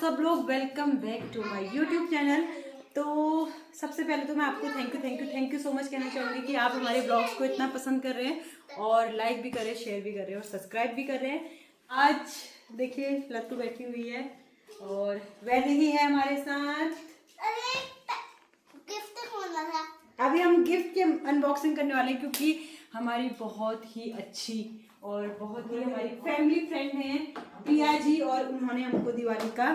सब लोग welcome back to my YouTube channel. तो सबसे पहले तो मैं आपको थैंक यू सो मच कहना चाहूँगी कि आप हमारे ब्लॉग्स को इतना पसंद कर रहे हैं और लाइक भी कर रहे हैं, शेयर भी कर रहे हैं और सब्सक्राइब भी कर रहे हैं। आज देखिए लत्तू बैठी हुई है और वैसे ही है हमारे साथ। गिफ्ट खोलना था। अभी हम गिफ्ट की अनबॉक्सिंग करने वाले हैं क्योंकि हमारी बहुत ही अच्छी और बहुत ही हमारी फैमिली फ्रेंड हैं प्रिया जी और उन्होंने हमको दिवाली का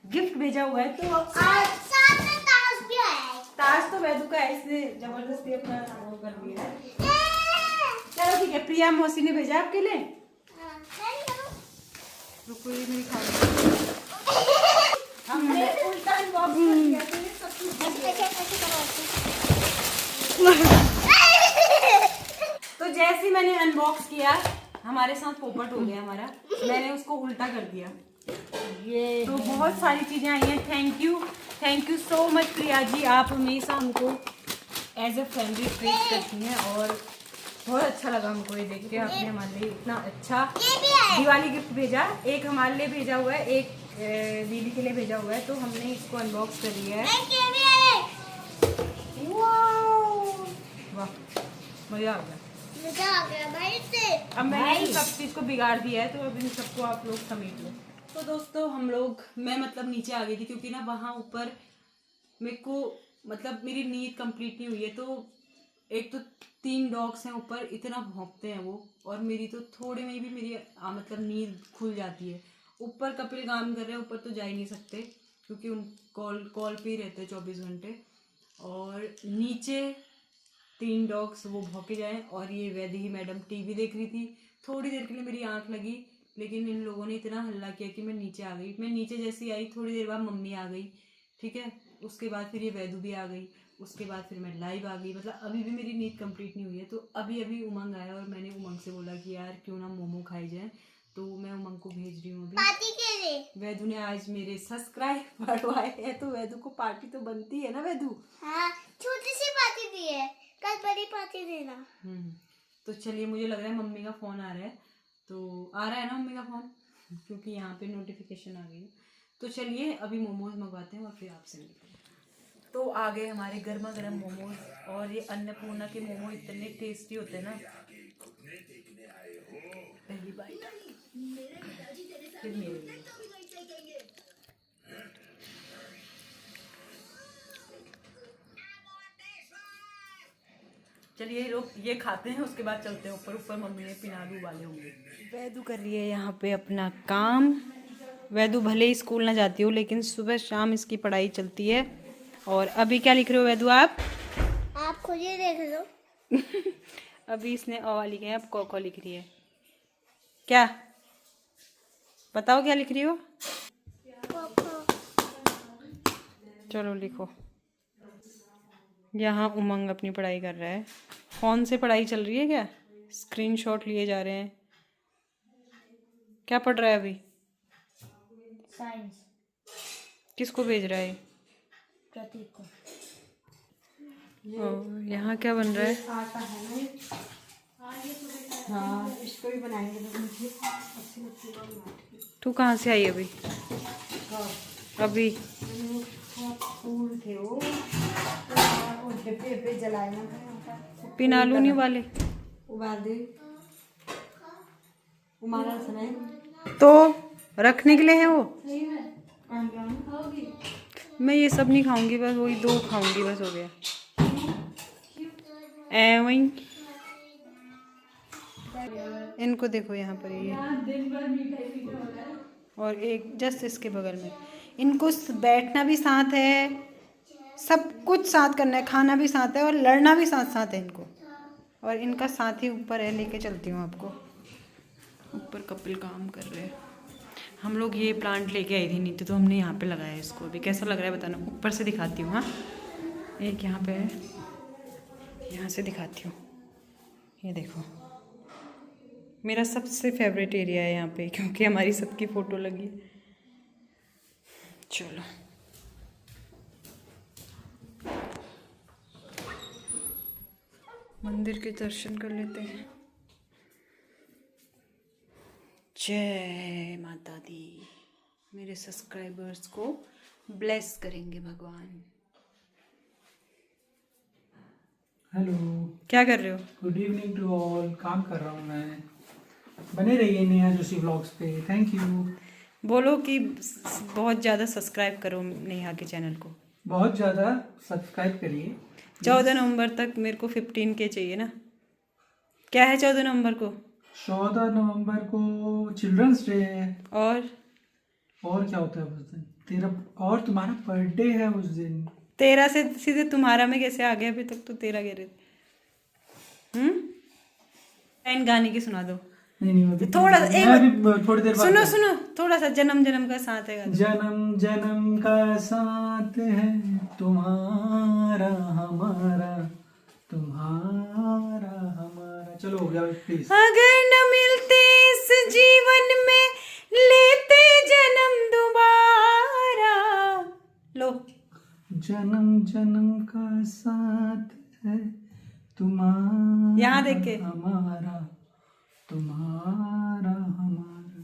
गिफ्ट भेजा हुआ है। तो आज साथ में ताश भी है। ताज तो वैदू का है, इसने जबरदस्ती अपना वो कर दिया है। चलो ठीक है, प्रिया मौसी ने भेजा आपके लिए। रुको ये मेरी हमने उल्टा अनबॉक्स कर दिया तो ये सब तो जैसे ही मैंने अनबॉक्स किया हमारे साथ पोपट हो गया हमारा, मैंने उसको उल्टा कर दिया। ये तो बहुत सारी चीजें आई हैं। Thank you so much Priya ji, आप हमेशा हमको एज ए फैमिली ट्रीट करती हैं और बहुत अच्छा लगा हमको ये देख के आपने हमारे लिए इतना अच्छा दिवाली गिफ्ट भेजा। एक हमारे लिए भेजा हुआ है, एक दीदी के लिए भेजा हुआ है, तो हमने इसको अनबॉक्स कर लिया है। वाह मजा आ गया भाई से। अब मैंने इन सब चीज को बिगाड़ दिया है तो अब इन सबको आप लोग समेट लो। तो दोस्तों मैं नीचे आ गई थी क्योंकि ना वहाँ ऊपर मेरे को मेरी नींद कंप्लीट नहीं हुई है। तो एक तो 3 डॉग्स हैं ऊपर, इतना भौंकते हैं वो, और मेरी तो थोड़े में ही भी मेरी नींद खुल जाती है। ऊपर कपिल काम कर रहे हैं, ऊपर तो जा ही नहीं सकते क्योंकि उन कॉल पे ही रहते हैं 24 घंटे। और नीचे 3 डॉग्स वो भौंके जाए और ये वैदेही मैडम टीवी देख रही थी। थोड़ी देर के लिए मेरी आंख लगी लेकिन इन लोगों ने इतना हल्ला किया कि मैं नीचे आ गई। मैं नीचे जैसी आई थोड़ी देर बाद मम्मी आ गई, ठीक है, उसके बाद फिर ये वैदू भी आ गई, उसके बाद फिर मैं लाइव आ गई। अभी भी मेरी नींद कंप्लीट नहीं हुई है। तो अभी उमंग आया और मैंने उमंग से बोला कि यार क्यों ना मोमो खाई जाए, तो मैं उमंग को भेज रही हूँ अभी पार्टी के लिए। वैदू ने आज मेरे सब्सक्राइब बढ़वाए हैं तो वैदू को पार्टी तो बनती है ना वैदू। हाँ, छोटी सी पार्टी दी है, कल बड़ी पार्टी देना। तो चलिए, मुझे लग रहा है मम्मी का फोन आ रहा है, तो आ रहा है ना मम्मी का फोन क्योंकि यहाँ पे नोटिफिकेशन आ गई है। तो चलिए अभी मोमोज मंगवाते हैं और फिर आपसे मिलते हैं। तो आ गए हमारे गर्मा गर्म मोमोज और ये अन्नपूर्णा के मोमो इतने टेस्टी होते हैं ना। पहली बाइट फिर मेरे लिए। चलिए ये खाते हैं, उसके बाद चलते हैं ऊपर मम्मी ने पिनालू वाले होंगे। वैदू कर रही है यहाँ पे अपना काम। वैदू भले ही स्कूल ना जाती हो लेकिन सुबह शाम इसकी पढ़ाई चलती है। और अभी क्या लिख रहे हो वैदू आप खुद ही देख लो। अभी इसने अ वाली लिखा है, अब क लिख रही है। क्या बताओ क्या लिख रही हो? चलो लिखो। यहाँ उमंग अपनी पढ़ाई कर रहा है। फ़ोन से पढ़ाई चल रही है क्या? स्क्रीनशॉट लिए जा रहे हैं। क्या पढ़ रहा है अभी? साइंस। किसको भेज रहा है? प्रतीक को। यहाँ क्या बन रहा है? आटा है ना। हाँ, इसको भी बनाएंगे तो मुझे अच्छी लगती है। तू कहाँ से आई अभी? अभी फूल थे वो डिब्बे जलाए ना, पिनालू नहीं वाले उबाल दे उमारा समय तो रखने के लिए है वो। मैं ये सब नहीं खाऊंगी, बस वही 2 खाऊंगी, बस हो गया। वही इनको देखो यहाँ पर ये और एक जस्ट इसके बगल में। इनको बैठना भी साथ है, सब कुछ साथ करना है, खाना भी साथ है और लड़ना भी साथ साथ है इनको। और इनका साथ ही ऊपर है, लेके चलती हूँ आपको। ऊपर कपिल काम कर रहे हैं। हम लोग ये प्लांट लेके आई थी नीचे, तो हमने यहाँ पे लगाया है इसको। अभी कैसा लग रहा है बताना, ऊपर से दिखाती हूँ। हाँ एक यहाँ पे है, यहाँ से दिखाती हूँ। ये देखो मेरा सबसे फेवरेट एरिया है यहाँ पे क्योंकि हमारी सबकी फ़ोटो लगी। चलो मंदिर के दर्शन कर लेते हैं। जय माता दी। मेरे सब्सक्राइबर्स को ब्लेस करेंगे भगवान। हेलो, क्या कर रहे हो? Good evening to all. काम कर रहा हूँ मैं। बने रहिए नेहा जोशी व्लॉग्स पे। Thank you. बोलो कि बहुत ज़्यादा सब्सक्राइब करो नेहा के चैनल को। बहुत ज़्यादा सब्सक्राइब करिए। 14 नवंबर तक मेरे को 15K चाहिए ना। क्या है 14 नवंबर को? 14 नवंबर को चिल्ड्रंस डे है। और क्या होता है उस दिन? तेरा और तुम्हारा बर्थडे है उस दिन। 13 से सीधे तुम्हारा में कैसे आ गया? अभी तक तो 13 कह रहे थे। लाइन गाने की सुना दो। नहीं अभी थोड़ा मैं अभी थोड़ी देर बाद सुनो सुनो थोड़ा सा। जन्म जन्म का साथ है गाना। जन्म जन्म का साथ है तुम्हारा हमारा, तुम्हारा हमारा। चलो हो गया प्लीज। अगर न मिलते इस जीवन में लेते जन्म दोबारा। लो। जन्म जन्म का साथ है तुम्हारा यहाँ देख के। हमारा, तुम्हारा हमारा।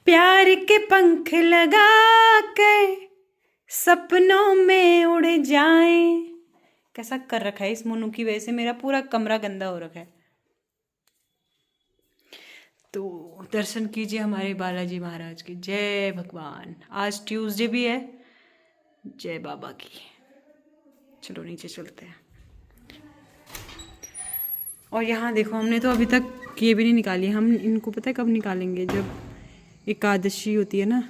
प्यार के पंख लगा कर सपनों में उड़ जाएं। कैसा कर रखा है इस मोनू की वजह से मेरा पूरा कमरा गंदा हो रखा है। तो दर्शन कीजिए हमारे बालाजी महाराज की। जय भगवान। आज ट्यूसडे भी है। जय बाबा की। चलो नीचे चलते हैं। और यहाँ देखो हमने तो अभी तक ये भी नहीं निकाली। हम इनको पता है कब निकालेंगे? जब एकादशी होती है ना,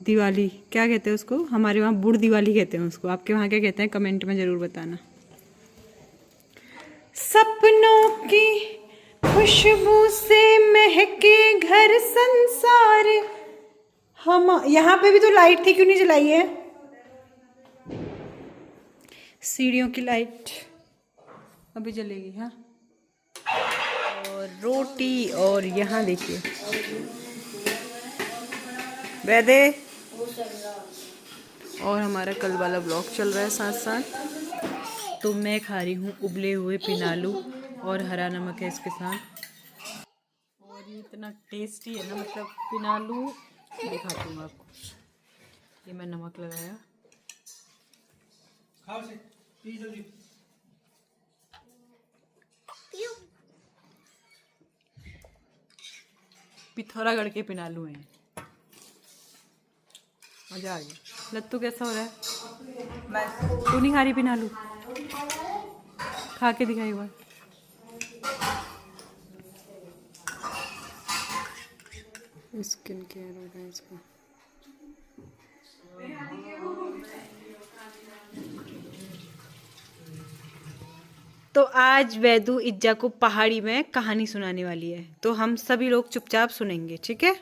दिवाली। क्या कहते हैं उसको? हमारे वहाँ बुढ़ दिवाली कहते हैं उसको। आपके वहाँ क्या कहते हैं? कमेंट में ज़रूर बताना। सपनों की खुशबू से महके घर संसार। हम यहाँ पे भी तो लाइट थी, क्यों नहीं जलाई है? सीढ़ियों की लाइट अभी जलेगी। हाँ। और रोटी। और यहाँ देखिए वैदे। और हमारा कल वाला ब्लॉग चल रहा है साथ साथ। तो मैं खा रही हूँ उबले हुए पिनालू और हरा नमक है इसके साथ। और ये इतना टेस्टी है ना, मतलब पिनालू। दिखाती हूँ आपको। ये मैं नमक लगाया। खाओ से पी जल्दी। पिथौरागढ़ के पिनालू हैं। मजा आ गया। लत्तू कैसा हो रहा है? तू नहीं खा रही पिनालू? खा के दिखाई एक बार। स्किन केयर हो रहा है इसका। तो आज वैदू इज्जा को पहाड़ी में कहानी सुनाने वाली है। तो हम सभी लोग चुपचाप सुनेंगे, ठीक है?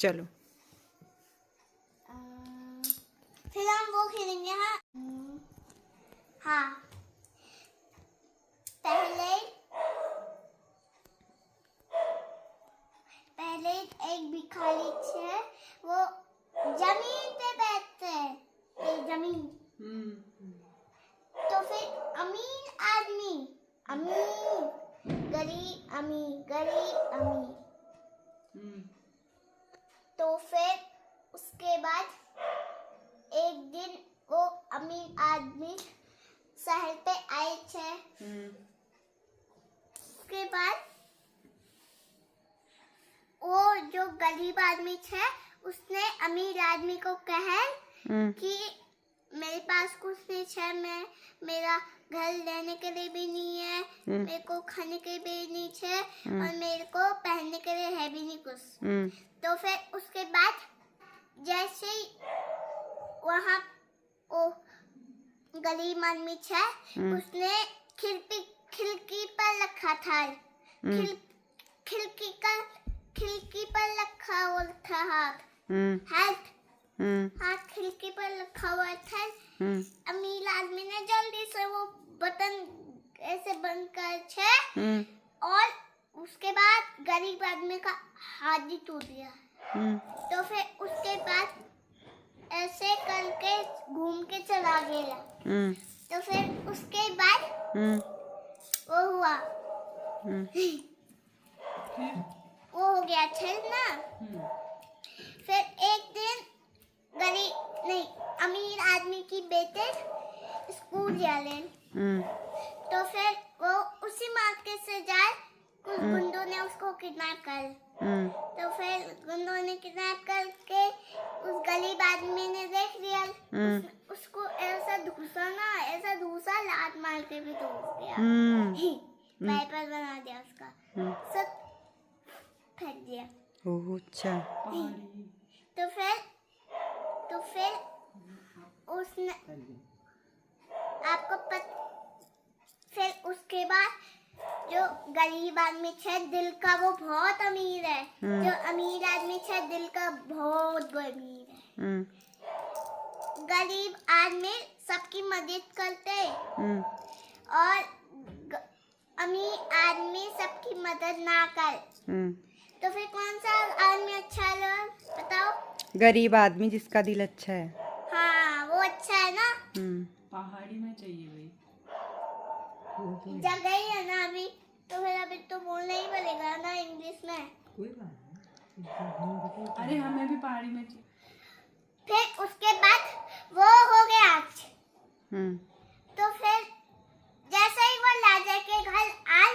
चलो। फिर हम वो खेलेंगे। हाँ पहले एक भिखारी थे। वो जमीन पे बैठते हैं। जमीन। तो फिर अमीर आदमी, अमीर गरीब, अमीर गरीब, अमीर। तो फिर उसके बाद एक दिन वो अमीर आदमी शहर पे आए थे। उसके बाद वो जो गरीब आदमी थे उसने अमीर आदमी को कहा कि मेरे पास कुछ नहीं है, मेरा घर लेने के लिए भी नहीं है, मेरे को खाने के लिए भी नहीं है, और मेरे को पहनने के लिए है भी नहीं कुछ। तो फिर उसके बाद जैसे ही वहाँ वो गरीब आदमी था, उसने खिड़की पर रखा था। खिड़की पर रखा हुआ था हाथ खिड़की पर रखा हुआ था। अमीर आदमी ने जल्दी से वो बटन ऐसे बंद कर और उसके बाद गरीब आदमी का हाथ ही टूट गया। तो फिर उसके बाद ऐसे करके घूम के चला गया। तो फिर उसके बाद वो हुआ, वो हो गया था ना। फिर डाले। तो फिर वो उसी मार्केट से जाए, कुछ गुंडों ने उसको किडनैप कर। तो फिर गुंडों ने किडनैप करके उस गरीब आदमी ने देख लिया, उसको ऐसा दूसरा लात मार के भी ठोक दिया, वाइपर बना दिया उसका, सब फेंक दिया। ओह अच्छा। तो फिर उसने फिर उसके बाद जो गरीब आदमी है दिल का, वो बहुत अमीर है। जो अमीर आदमी है दिल का बहुत अमीर है। गरीब आदमी सबकी मदद करते और अमीर आदमी सबकी मदद ना कर। तो फिर कौन सा आदमी अच्छा है बताओ? गरीब आदमी जिसका दिल अच्छा है। हाँ वो अच्छा है ना। पहाड़ी में चाहिए भाई। जगह ही है ना अभी, तो फिर अभी तो बोलना ही पड़ेगा ना इंग्लिश में। अरे हमें भी पहाड़ी में चाहिए। फिर उसके बाद वो हो गया। तो फिर जैसे ही वो राजा के घर आए,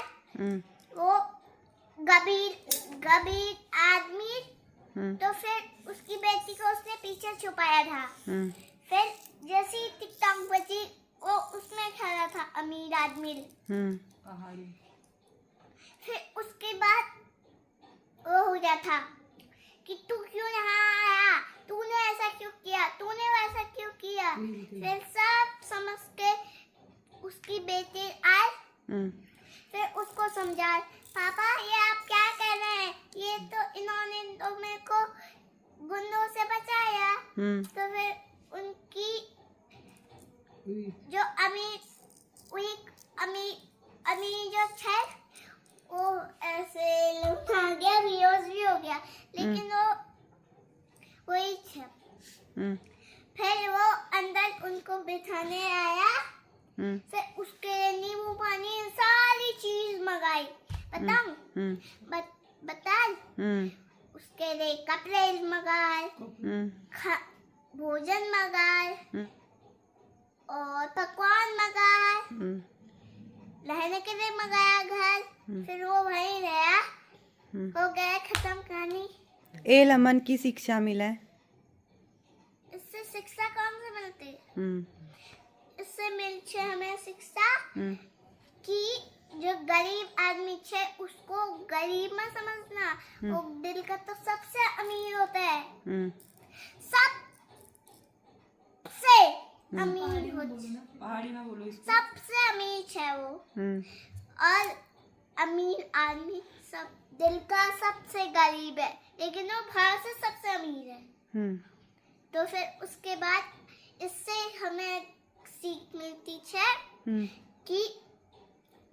वो गरीब आदमी, तो फिर उसकी बेटी को उसने पीछे छुपाया था। फिर जैसे ही टिकटॉक बजी, वो उसमें खड़ा था अमीर आदमी पहाड़ी। फिर उसके बाद वो हो गया था कि तू क्यों यहाँ आया, तूने ऐसा क्यों किया, तूने वैसा क्यों किया। फिर सब समझ के उसकी बेटी आए, फिर उसको समझाए, पापा ये आप क्या कर रहे हैं, ये तो इन्होंने तो मेरे को गुंडों से बचाया। तो फिर उनकी जो अमीर जो है वो ऐसे लुटा गया, व्यूज भी हो गया, लेकिन वो वही था। फिर वो अंदर उनको बिठाने आया, फिर उसके लिए नींबू पानी सारी चीज मंगाई। बताऊं? बता। उसके लिए कपड़े मंगाए, भोजन मंगाए और पकवान मंगाए, रहने के लिए मंगाया घर। फिर वो वहीं रहा, हो गया खत्म कहानी। ए लमन की शिक्षा मिला है। इससे शिक्षा कौन से मिलती है? इससे मिलती है हमें शिक्षा कि जो गरीब आदमी है उसको गरीब मत समझना, वो दिल का तो सबसे अमीर होता है, सबसे अमीर पहाड़ी में बोलो इसको। सबसे अमीर है वो। और अमीर आदमी सब दिल का सबसे गरीब है, लेकिन वो बाहर से सबसे अमीर है। तो फिर उसके बाद इससे हमें सीख मिलती है कि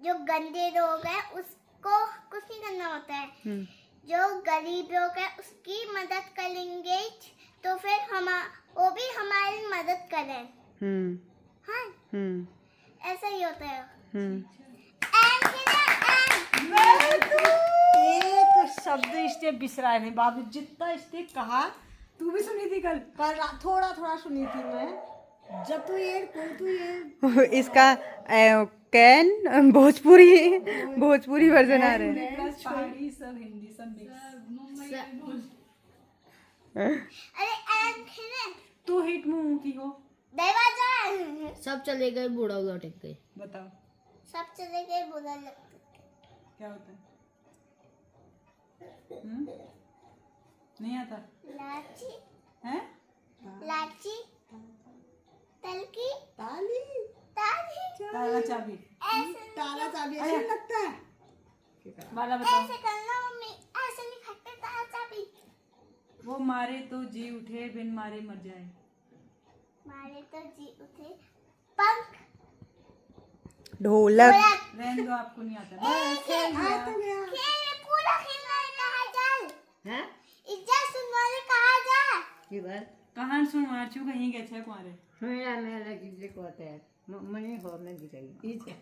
जो गंदे लोग हैं उसको कुछ नहीं करना होता है। जो गरीब लोग हैं उसकी मदद करेंगे तो फिर वो भी हमारी मदद करें। हाँ, ऐसा ही होता है। एक शब्द इसने बिसरा नहीं बाबू, जितना इसने कहा। तू भी सुनी थी कल? थोड़ा थोड़ा सुनी थी मैं। जब तू ये इसका कैन भोजपुरी वर्जन आ रहा है। पहाड़ी सब हिंदी सब मिक्स। अरे तू हिट मुंह की हो। दरवाजा सब चले गए, बूढ़ा हुआ टेक गए। बताओ सब चले गए, बुरा लगता क्या होता है? नहीं आता? लाची है? लाची तलकी ताली ताला चाबी। ऐसे ताला चाबी ऐसे लगता है। वाला बताओ। ऐसे करना मम्मी, ऐसे नहीं खाते ताला चाबी। वो मारे तो जी उठे, बिन मारे मर जाए। मारे तो जी उठे, पंख ढोलक। रहने दो, आपको नहीं आता। खेल पूरा खेलना है, कहा जाए हैं? इज्जत सुनवाने कहा जाए। इधर कहां सुन मारचू कहीं गए छे कुआरे। मेरा लगी को होता है मने हो में दिखाई इजे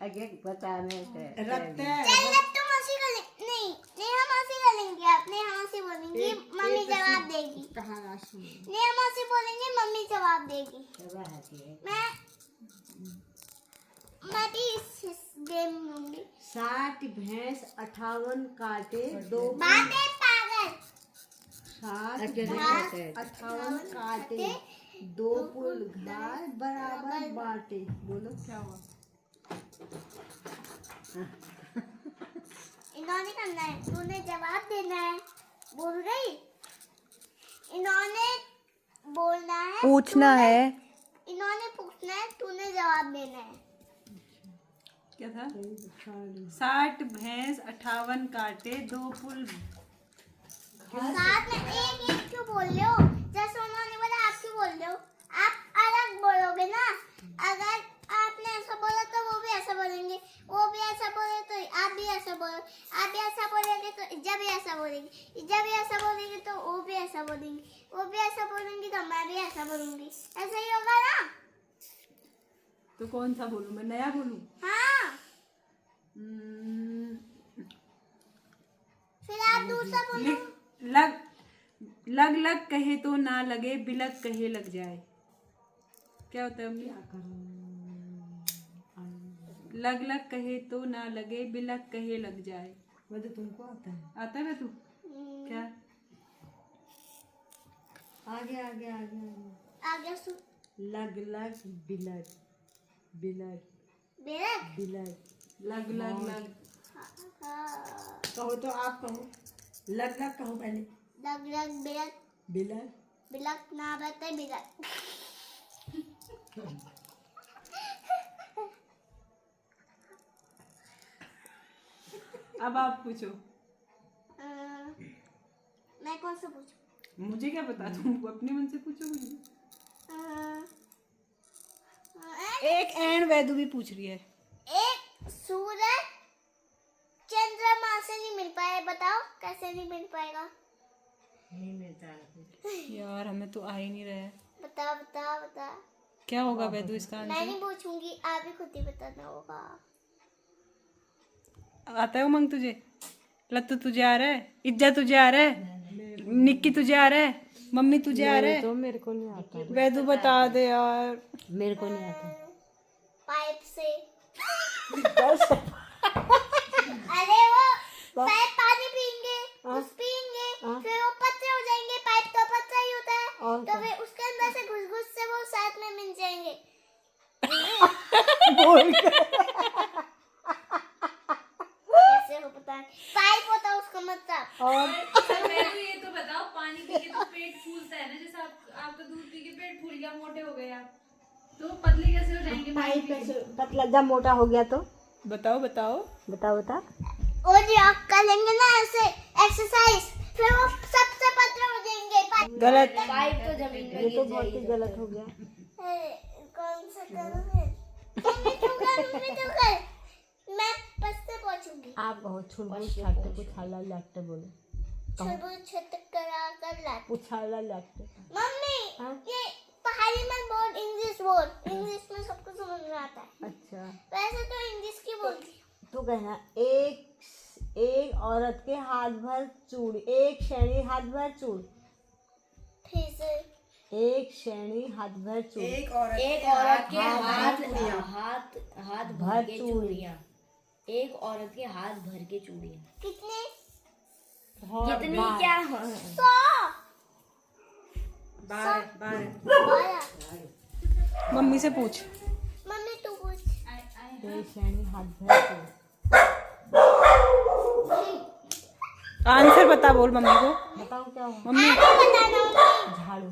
आगे बताने से रखते हैं। चल अब तुम हंसी कर नहीं हम हंसी करेंगे, अपने हम हंसी बोलेंगे, मम्मी जवाब देगी। कहां सुन नहीं हम हंसी बोलेंगे, मम्मी जवाब जवाब देगी। मैं भी इस गेम लूंगी। 60 भैंस 58 काटे 2 बातें पागल। 60 भैंस 58 काटे 2 पुल घास बराबर बांटे। बोलो क्या हुआ? इन्होंने करना है, तूने जवाब देना है। बोल गई। इन्होंने बोलना है, पूछना है। इन्होंने पूछना है, तूने जवाब देना है। क्या था? 60 भैंस 58 काटे 2 पुल। साथ में एक एक क्यों बोल रहे हो? जैसे उन्होंने बोला आप क्यों बोल रहे हो? आप अलग बोलोगे ना। अगर आपने ऐसा बोला तो वो भी ऐसा बोलेंगे, वो भी ऐसा बोले तो आप भी ऐसा बोलो, आप भी ऐसा बोलेंगे तो इज्जा भी ऐसा बोलेगी, इज्जा भी ऐसा बोलेंगे तो वो भी ऐसा बोलेंगे, वो भी ऐसा बोलेंगे तो मैं भी ऐसा बोलूंगी। ऐसा ही होगा ना? तो कौन सा बोलूं मैं? नया बोलूं? हाँ। फिर आप दूसरा बोलो। लग लग लग कहे तो ना लगे, बिलक कहे लग जाए। क्या होता है अम्मी? लग लग कहे तो ना लगे, बिलक कहे लग जाए। वो तो तुमको आता है। आता है तू? क्या? आगे आगे आगे आगे सुन। लग लग बिलक बिलक बिलक। बिलक लग लग लग हाँ। कहो तो आप कहो। लग लग कहो पहले। लग लग बिलक। बिलक बिलक ना बते बिलक। अब आप पूछो। मैं कौन सा पूछूं? मुझे क्या पता, तुम अपने मन से पूछो मुझे। एक एंड वैदू भी पूछ रही है। एक सूरज चंद्रमा से नहीं मिल पाए, बताओ कैसे नहीं मिल पाएगा? नहीं मिलता है। यार हमें तो आ ही नहीं रहा है। बताओ बताओ बताओ। क्या होगा वैदू इसका मैं आंसर? नहीं पूछूंगी, आप ही खुद ही बताना होगा। आता है उमंग तुझे? लत्तू तुझे आ रहा है? इज्जा तुझे आ रहा है? निक्की तुझे आ रहा है? मम्मी तुझे आ रहा है? तो मेरे को नहीं आता। वैदू बता दे यार। मेरे को नहीं आता। पाइप से। अरे वो पाइप पानी पियेंगे, उस पियेंगे, फिर वो पतले हो जाएंगे। पाइप तो पतला ही होता है, तो फिर उसके अंदर से घुस से वो साथ में मिल जाएंगे। कैसे हो पता नहीं, पाइप होता है उसका मतलब। और ये तो बताओ, पानी पी के तो पेट फूलता है ना, जैसे आपका दूध पी के पेट फूल गया, मोटे हो गए आप, तो पतले कैसे हो जाएंगे? पाइप कैसे पतला जब मोटा हो गया तो? बताओ बताओ। बताओ बता। और जो आप करेंगे ना ऐसे एक्सरसाइज, फिर वो सबसे पतले हो जाएंगे। गलत। पाइप तो जमीन में ये तो बहुत ही गलत हो गया। कौन सा करूं मैं? मम्मी तू कर। मैं बस से पहुंचूंगी। आप बहुत छुड़बुड़ छाते कुछ हाला लगते बोलो। छुड़बुड़ छत करा कर ला। उछाला लगते। मम्मी हाँ? ये पहाड़ी में बोल, इंग्लिश बोल। इंग्लिश में सबको समझ में आता है। अच्छा वैसे तो इंग्लिश की बोलती हूँ। तू कहना एक औरत के हाथ भर चूड़ी, एक श्रेणी हाथ भर चूड़ी, फिर से एक श्रेणी हाथ भर चूड़ी, एक औरत के हाथ भर चूड़ियाँ, एक औरत के हाथ भर के चूड़ियाँ। कितने? कितनी क्या? 100। 12। मम्मी से पूछ। मम्मी तू पूछ। एक श्रेणी हाथ भर चूड़ी। आंसर बता बोल मम्मी को। बताओ क्या हुआ? मम्मी बताना। झाड़ू।